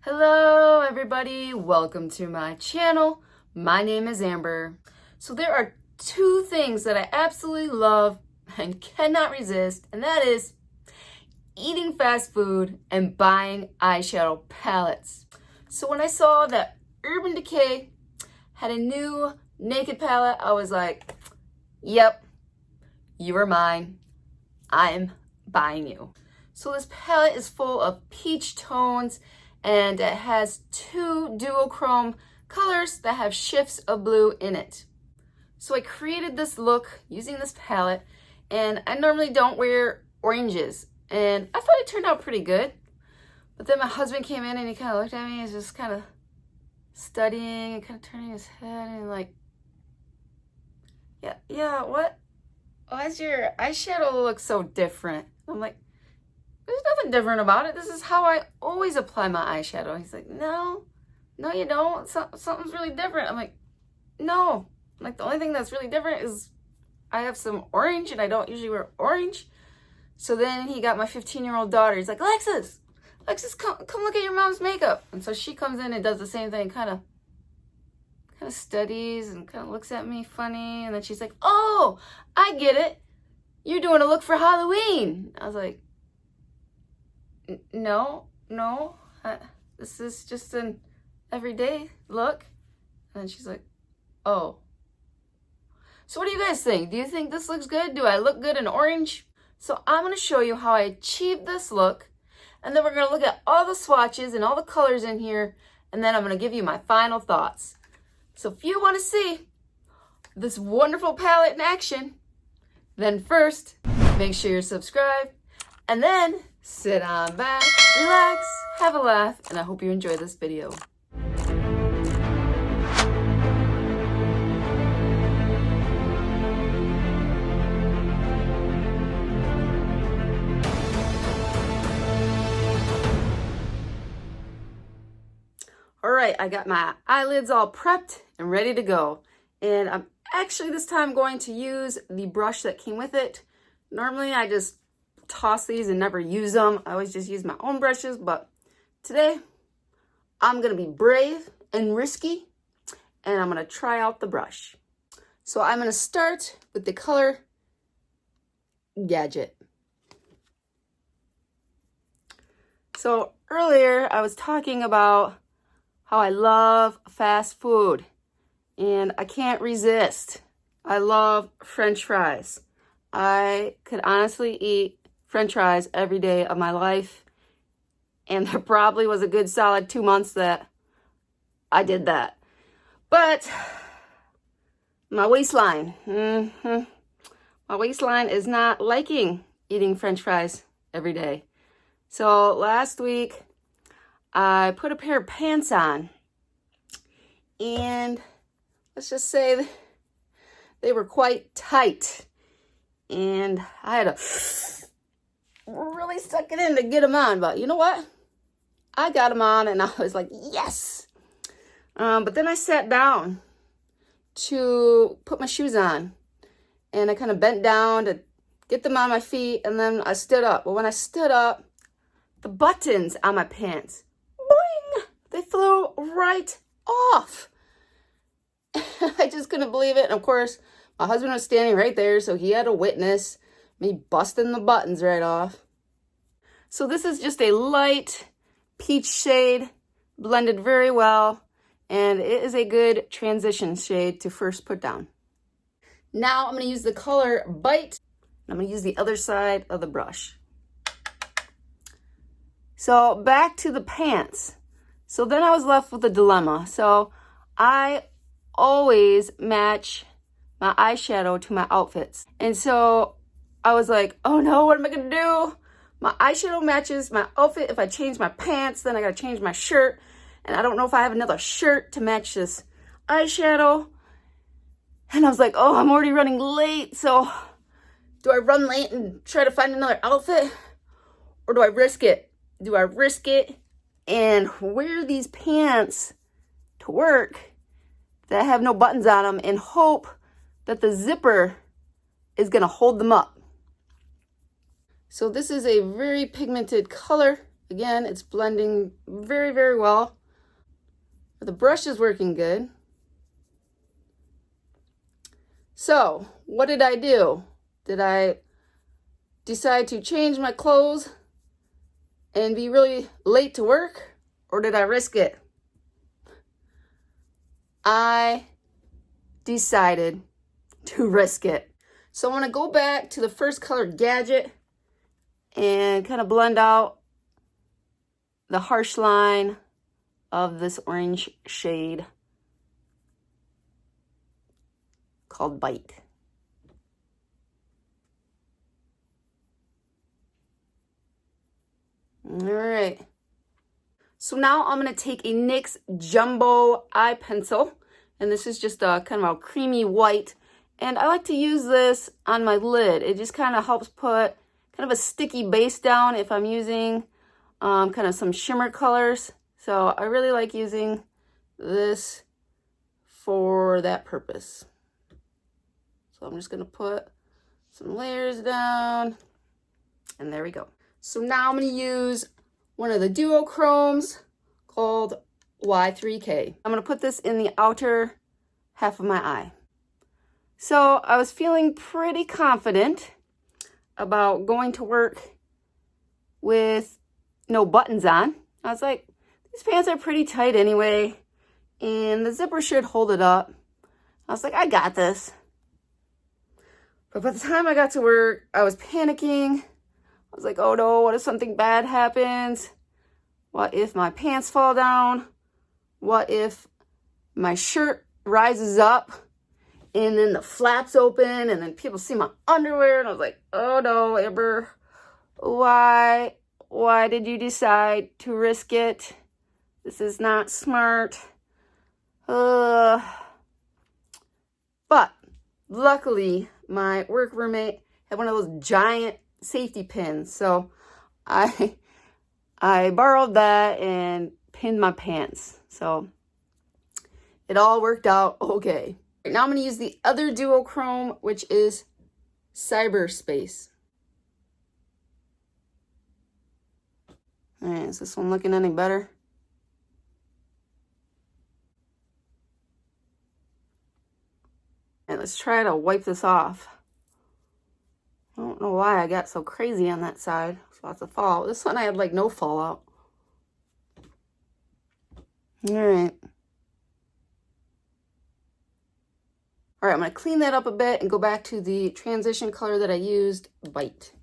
Hello everybody, welcome to my channel. My name is Amber. So there are two things that I absolutely love and cannot resist, and that is eating fast food and buying eyeshadow palettes. So when I saw that Urban Decay had a new naked palette, I was like, yep, you are mine. I'm buying you. So this palette is full of peach tones, and it has two duochrome colors that have shifts of blue in it. So I created this look using this palette, and I normally don't wear oranges, and I thought it turned out pretty good. But then my husband came in and he kind of looked at me, he's just kind of studying and kind of turning his head and like, yeah, what? Why does your eyeshadow look so different? I'm like, there's nothing different about it. This is how I always apply my eyeshadow. He's like, no, you don't. Something's really different. I'm like, no. Like, the only thing that's really different is I have some orange, and I don't usually wear orange. So then he got my 15-year-old daughter. He's like, Alexis, come look at your mom's makeup. And so she comes in and does the same thing, kind of studies and kind of looks at me funny. And then she's like, oh, I get it. You're doing a look for Halloween. I was like, no, this is just an everyday look. And then she's like, oh. So what do you guys think? Do you think this looks good? Do I look good in orange? So I'm going to show you how I achieved this look. And then we're going to look at all the swatches and all the colors in here. And then I'm going to give you my final thoughts. So if you want to see this wonderful palette in action, then first, make sure you're subscribed. And then sit on back, relax, have a laugh, and I hope you enjoy this video. All right, I got my eyelids all prepped and ready to go. And I'm actually this time going to use the brush that came with it. Normally I just toss these and never use them. I always just use my own brushes, but today I'm gonna be brave and risky, and I'm gonna try out the brush. So I'm gonna start with the color Gadget. So earlier I was talking about how I love fast food, and I can't resist. I love French fries. I could honestly eat French fries every day of my life, and there probably was a good solid 2 months that I did that. But my waistline, my waistline is not liking eating French fries every day. So last week I put a pair of pants on, and let's just say they were quite tight, and I had to really suck it in to get them on. But you know what? I got them on, and I was like, yes. But then I sat down to put my shoes on, and I kind of bent down to get them on my feet, and then I stood up. Well, when I stood up, the buttons on my pants, boing, they flew right off. I just couldn't believe it. And of course, my husband was standing right there, so he had to witness me busting the buttons right off. So this is just a light peach shade, blended very well, and it is a good transition shade to first put down. Now I'm going to use the color Bite, and I'm going to use the other side of the brush. So back to the pants. So then I was left with a dilemma. So I always match my eyeshadow to my outfits. And so I was like, oh no, what am I gonna do? My eyeshadow matches my outfit. If I change my pants, then I gotta change my shirt. And I don't know if I have another shirt to match this eyeshadow. And I was like, oh, I'm already running late. So do I run late and try to find another outfit? Or do I risk it? Do I risk it and wear these pants to work that have no buttons on them and hope that the zipper is going to hold them up? So this is a very pigmented color, Again, it's blending very, very well. The brush is working good. So, what did I do? Did I decide to change my clothes and be really late to work? Or did I risk it? I decided to risk it. So I'm going to go back to the first color, Gadget, and kind of blend out the harsh line of this orange shade called Bite. All right. So now I'm going to take a NYX Jumbo eye pencil, and this is just a kind of a creamy white, and I like to use this on my lid. It just kind of helps put kind of a sticky base down if I'm using kind of some shimmer colors. So I really like using this for that purpose. So I'm just going to put some layers down, and there we go. So now I'm going to use one of the duochromes called Y3K. I'm going to put this in the outer half of my eye. So I was feeling pretty confident about going to work with no buttons on. I was like, these pants are pretty tight anyway, and the zipper should hold it up. I was like, I got this. But by the time I got to work, I was panicking. I was like, oh no, what if something bad happens? What if my pants fall down? What if my shirt rises up and then the flaps open and then people see my underwear? And I was like, oh no, Amber, why did you decide to risk it? This is not smart. But luckily, my work roommate had one of those giant safety pins, so I borrowed that and pinned my pants. So it all worked out okay. Now I'm going to use the other duochrome, which is Cyberspace. All right, is this one looking any better? All right, let's try to wipe this off. I don't know why I got so crazy on that side. There's lots of fallout. This one I had like no fallout. All right. All right, I'm going to clean that up a bit and go back to the transition color that I used, Bite.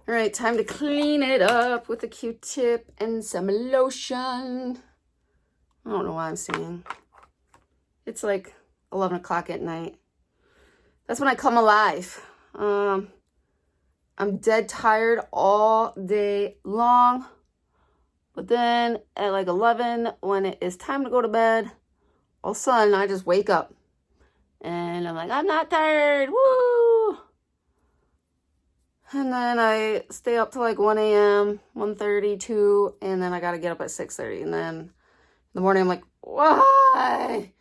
All right, time to clean it up with a Q-tip and some lotion. I don't know why I'm singing. It's like 11 o'clock at night. That's when I come alive. I'm dead tired all day long. But then at like 11, when it is time to go to bed, all of a sudden I just wake up. And I'm like, I'm not tired. Woo! And then I stay up till like 1 a.m., 1:30, 2, and then I got to get up at 6:30. And then in the morning, I'm like, why?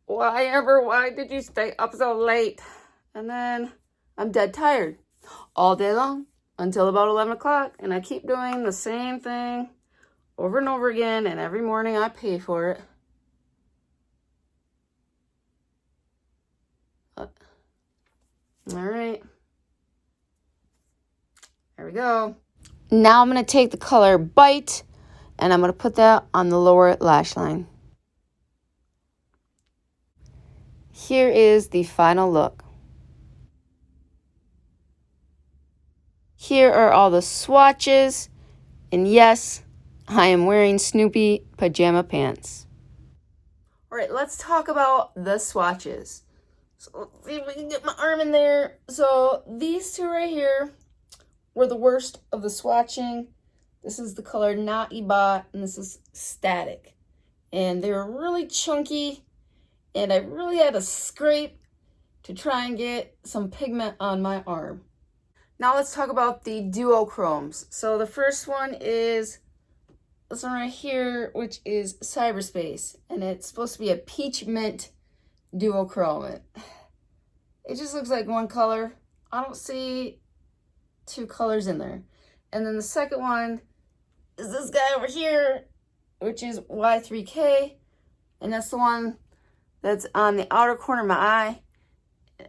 Why ever? Why did you stay up so late? And then I'm dead tired all day long until about 11 o'clock. And I keep doing the same thing over and over again. And every morning I pay for it. All right. There we go. Now I'm going to take the color Bite, and I'm going to put that on the lower lash line. Here is the final look. Here are all the swatches, and yes, I am wearing Snoopy pajama pants. All right, let's talk about the swatches. So let's see if we can get my arm in there. So these two right here were the worst of the swatching. This is the color Naiba, and this is Static. And they were really chunky, and I really had to scrape to try and get some pigment on my arm. Now let's talk about the duochromes. So the first one is this one right here, which is Cyberspace. And it's supposed to be a peach mint duochrome. It just looks like one color. I don't see two colors in there. And then the second one is this guy over here, which is Y3K. And that's the one that's on the outer corner of my eye.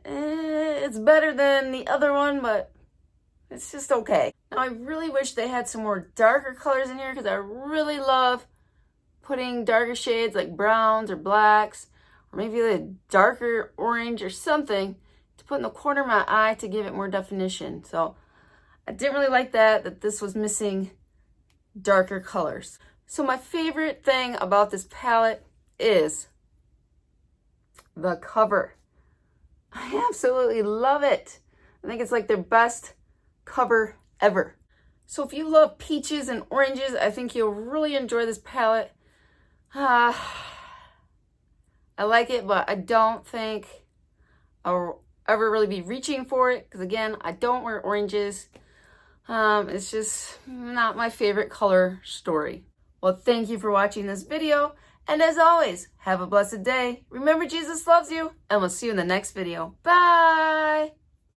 It's better than the other one, but it's just okay. Now, I really wish they had some more darker colors in here because I really love putting darker shades like browns or blacks, or maybe a darker orange or something to put in the corner of my eye to give it more definition. So I didn't really like that this was missing darker colors. So my favorite thing about this palette is the cover. I absolutely love it. I think it's like their best cover ever. So if you love peaches and oranges, I think you'll really enjoy this palette. I like it, but I don't think I'll ever really be reaching for it because, again, I don't wear oranges. It's just not my favorite color story. Well, thank you for watching this video. And as always, have a blessed day. Remember, Jesus loves you, and we'll see you in the next video. Bye!